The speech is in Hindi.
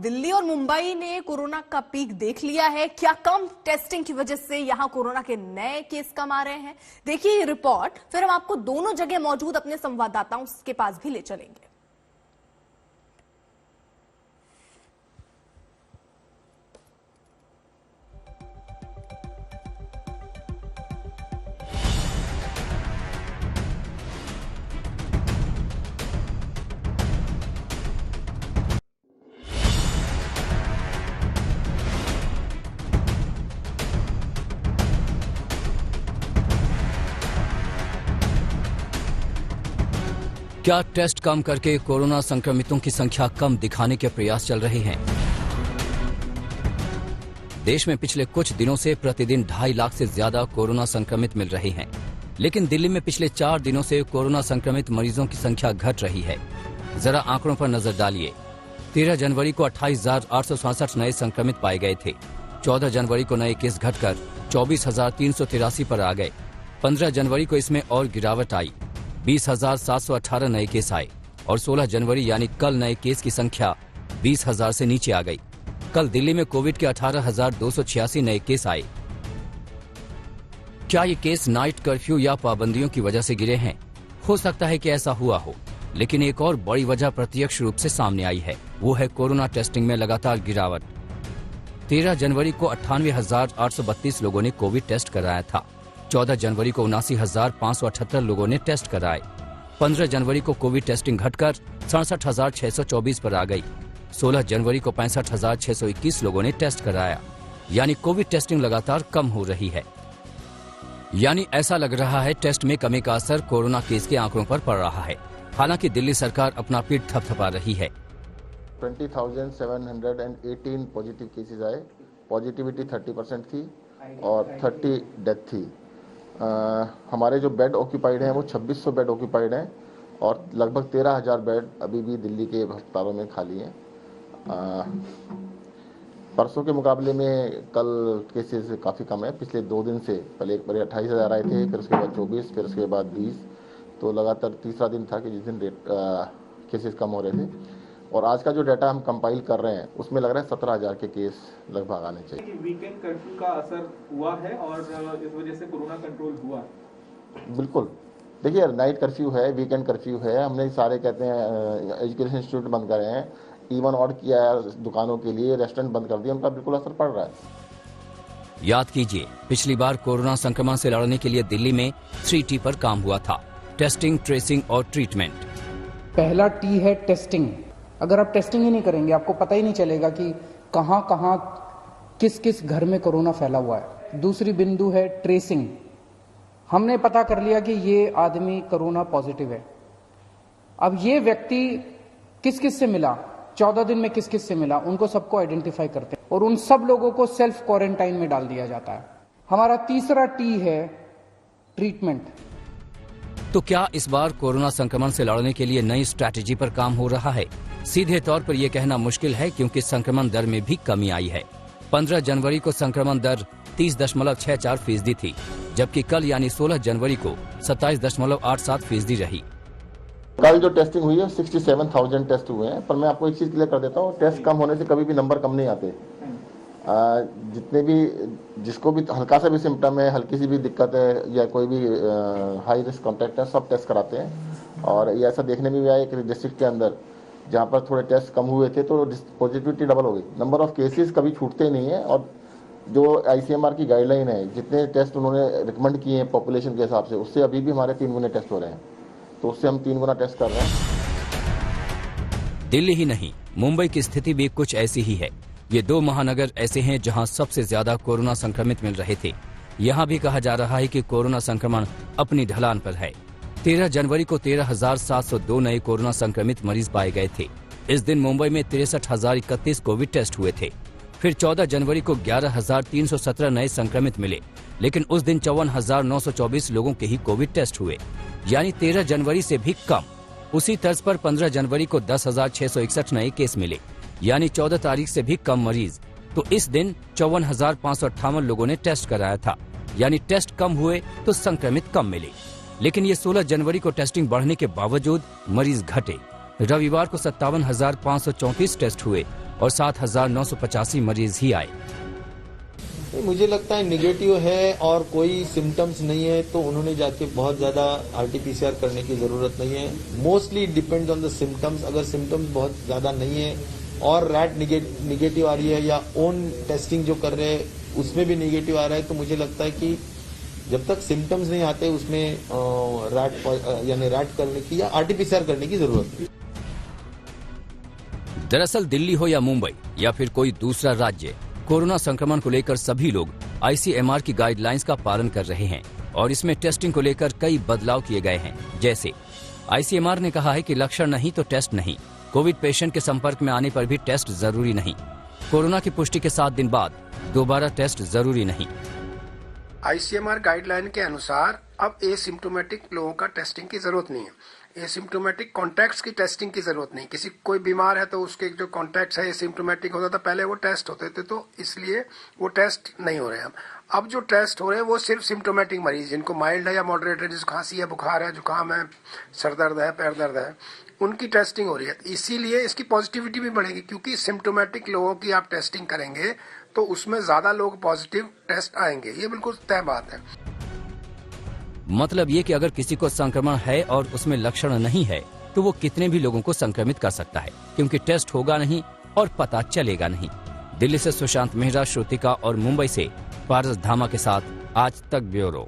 दिल्ली और मुंबई ने कोरोना का पीक देख लिया है। क्या कम टेस्टिंग की वजह से यहां कोरोना के नए केस कम आ रहे हैं? देखिए ये रिपोर्ट, फिर हम आपको दोनों जगह मौजूद अपने संवाददाताओं के पास भी ले चलेंगे। क्या टेस्ट कम करके कोरोना संक्रमितों की संख्या कम दिखाने के प्रयास चल रहे हैं? देश में पिछले कुछ दिनों से प्रतिदिन 2.5 लाख से ज्यादा कोरोना संक्रमित मिल रहे हैं, लेकिन दिल्ली में पिछले 4 दिनों से कोरोना संक्रमित मरीजों की संख्या घट रही है। जरा आंकड़ों पर नजर डालिए। 13 जनवरी को 28,867 नए संक्रमित पाए गए थे। 14 जनवरी को नए केस घटकर 24,383 पर आ गए। 15 जनवरी को इसमें और गिरावट आई, 20,718 नए केस आए और 16 जनवरी यानी कल नए केस की संख्या 20,000 से नीचे आ गई। कल दिल्ली में कोविड के 18,286 नए केस आए। क्या ये केस नाइट कर्फ्यू या पाबंदियों की वजह से गिरे हैं? हो सकता है कि ऐसा हुआ हो, लेकिन एक और बड़ी वजह प्रत्यक्ष रूप से सामने आई है, वो है कोरोना टेस्टिंग में लगातार गिरावट। 13 जनवरी को 98,832 लोगों ने कोविड टेस्ट कराया था। 14 जनवरी को 79,578 लोगों ने टेस्ट कराए। 15 जनवरी को कोविड टेस्टिंग घटकर 67,624 पर आ गई। 16 जनवरी को 65,621 लोगों ने टेस्ट कराया। यानी कोविड टेस्टिंग लगातार कम हो रही है। यानी ऐसा लग रहा है टेस्ट में कमी का असर कोरोना केस के आंकड़ों पर पड़ रहा है। हालांकि दिल्ली सरकार अपना पीठ थपथपा रही है। 20,718 पॉजिटिव केसेस आए, पॉजिटिविटी 30% थी और 30 डेथ थी। हमारे जो बेड ऑक्यूपाइड हैं वो 2600 बेड ऑक्यूपाइड हैं और लगभग 13,000 बेड अभी भी दिल्ली के अस्पतालों में खाली हैं। परसों के मुकाबले में कल केसेस काफ़ी कम है। पिछले 2 दिन से पहले एक बार 28,000 आए थे, फिर उसके बाद 24, फिर उसके बाद 20, तो लगातार तीसरा दिन था कि जिस दिन केसेस कम हो रहे थे। और आज का जो डाटा हम कंपाइल कर रहे हैं उसमें लग रहा है 17,000 के केस लगभग आने चाहिए। वीकेंड कर्फ्यू का असर हुआ है और इस वजह से कोरोना कंट्रोल हुआ? बिल्कुल। देखिए नाइट कर्फ्यू है, वीकेंड कर्फ्यू है। हमने सारे कहते हैं एजुकेशन इंस्टीट्यूट बंद करे हैं, इवन और किया है दुकानों के लिए, रेस्टोरेंट बंद कर दिए, उनका बिल्कुल असर पड़ रहा है। याद कीजिए, पिछली बार कोरोना संक्रमण से लड़ने के लिए दिल्ली में 3T पर काम हुआ था: टेस्टिंग, ट्रेसिंग और ट्रीटमेंट। पहला टी है टेस्टिंग। अगर आप टेस्टिंग ही नहीं करेंगे, आपको पता ही नहीं चलेगा कि कहां कहां किस किस घर में कोरोना फैला हुआ है। दूसरी बिंदु है ट्रेसिंग। हमने पता कर लिया कि ये आदमी कोरोना पॉजिटिव है। अब ये व्यक्ति किस किस से मिला, 14 दिन में किस किस से मिला, उनको सबको आइडेंटिफाई करते हैं और उन सब लोगों को सेल्फ क्वारंटाइन में डाल दिया जाता है। हमारा तीसरा टी है ट्रीटमेंट। तो क्या इस बार कोरोना संक्रमण से लड़ने के लिए नई स्ट्रैटेजी पर काम हो रहा है? सीधे तौर पर यह कहना मुश्किल है, क्योंकि संक्रमण दर में भी कमी आई है। 15 जनवरी को संक्रमण दर 30.64% थी, जबकि कल यानी 16 जनवरी को 27.87% रही। कल जो टेस्टिंग हुई है 67,000 टेस्ट हुए हैं। पर मैं आपको एक चीज क्लियर कर देता हूँ, टेस्ट कम होने से कभी भी नंबर कम नहीं आते। जितने भी जिसको भी हल्का सा भी सिम्टम है, हल्की सी भी दिक्कत है या कोई भी हाई रिस्क कॉन्टैक्ट है, सब टेस्ट कराते हैं। और ये ऐसा देखने में भी आया कि डिस्ट्रिक्ट के अंदर जहाँ पर थोड़े टेस्ट कम हुए थे तो पॉजिटिविटी डबल हो गई। नंबर ऑफ केसेस कभी छूटते नहीं है। और जो ICMR की गाइडलाइन है, जितने टेस्ट उन्होंने रिकमेंड किए हैं पॉपुलेशन के हिसाब से, उससे अभी भी हमारे 3 गुने टेस्ट हो रहे हैं। तो उससे हम 3 गुना टेस्ट कर रहे हैं। दिल्ली ही नहीं, मुंबई की स्थिति भी कुछ ऐसी ही है। ये 2 महानगर ऐसे हैं जहां सबसे ज्यादा कोरोना संक्रमित मिल रहे थे। यहां भी कहा जा रहा है कि कोरोना संक्रमण अपनी ढलान पर है। 13 जनवरी को 13,702 नए कोरोना संक्रमित मरीज पाए गए थे। इस दिन मुंबई में 63,031 कोविड टेस्ट हुए थे। फिर 14 जनवरी को 11,317 नए संक्रमित मिले, लेकिन उस दिन 54,924 लोगों के ही कोविड टेस्ट हुए, यानी 13 जनवरी से भी कम। उसी तर्ज पर 15 जनवरी को 10,661 नए केस मिले, यानी 14 तारीख से भी कम मरीज। तो इस दिन 54,558 लोगों ने टेस्ट कराया था, यानी टेस्ट कम हुए तो संक्रमित कम मिले। लेकिन ये 16 जनवरी को टेस्टिंग बढ़ने के बावजूद मरीज घटे। रविवार को 57,534 टेस्ट हुए और 7,985 मरीज ही आए। मुझे लगता है निगेटिव है और कोई सिम्टम्स नहीं है तो उन्होंने जाके बहुत ज्यादा आरटीपीसीआर करने की जरूरत नहीं है। Mostly depends on the symptoms. अगर सिम्टम्स बहुत ज्यादा नहीं है और रैट निगेटिव आ रही है या ओन टेस्टिंग जो कर रहे हैं उसमें भी निगेटिव आ रहा है तो मुझे लगता है कि जब तक सिम्टम्स नहीं आते उसमें रैट करने की या आरटीपीसीआर करने की जरूरत नहीं। दरअसल दिल्ली हो या मुंबई या फिर कोई दूसरा राज्य, कोरोना संक्रमण को लेकर सभी लोग आईसीएमआर की गाइडलाइंस का पालन कर रहे हैं और इसमें टेस्टिंग को लेकर कई बदलाव किए गए हैं। जैसे आईसीएमआर ने कहा है कि लक्षण नहीं तो टेस्ट नहीं, कोविड पेशेंट के संपर्क में आने पर भी टेस्ट जरूरी नहीं, कोरोना की पुष्टि के 7 दिन बाद दोबारा टेस्ट जरूरी नहीं। आईसीएमआर गाइडलाइन के अनुसार अब एसिम्प्टोमेटिक लोगों का टेस्टिंग की जरूरत नहीं है। एसिम्प्टोमेटिक कॉन्टैक्ट्स की टेस्टिंग की जरूरत नहीं। किसी कोई बीमार है तो उसके जो कॉन्टैक्ट्स है एसिम्प्टोमेटिक होता था, पहले वो टेस्ट होते थे तो इसलिए वो टेस्ट नहीं हो रहे हैं। अब जो टेस्ट हो रहे हैं वो सिर्फ सिम्प्टोमेटिक मरीज जिनको माइल्ड है या मॉडरेट है, जिसको खांसी है, बुखार है, जुकाम है, सर दर्द है, पैर दर्द है, उनकी टेस्टिंग हो रही है। इसीलिए इसकी पॉजिटिविटी भी बढ़ेगी क्योंकि सिम्प्टोमेटिक लोगों की आप टेस्टिंग करेंगे तो उसमें ज्यादा लोग पॉजिटिव टेस्ट आएंगे। ये बिल्कुल तय बात है। मतलब ये कि अगर किसी को संक्रमण है और उसमें लक्षण नहीं है तो वो कितने भी लोगों को संक्रमित कर सकता है क्योंकि टेस्ट होगा नहीं और पता चलेगा नहीं। दिल्ली से सुशांत मेहरा, श्रुतिका और मुंबई से पारस धामा के साथ आज तक ब्यूरो।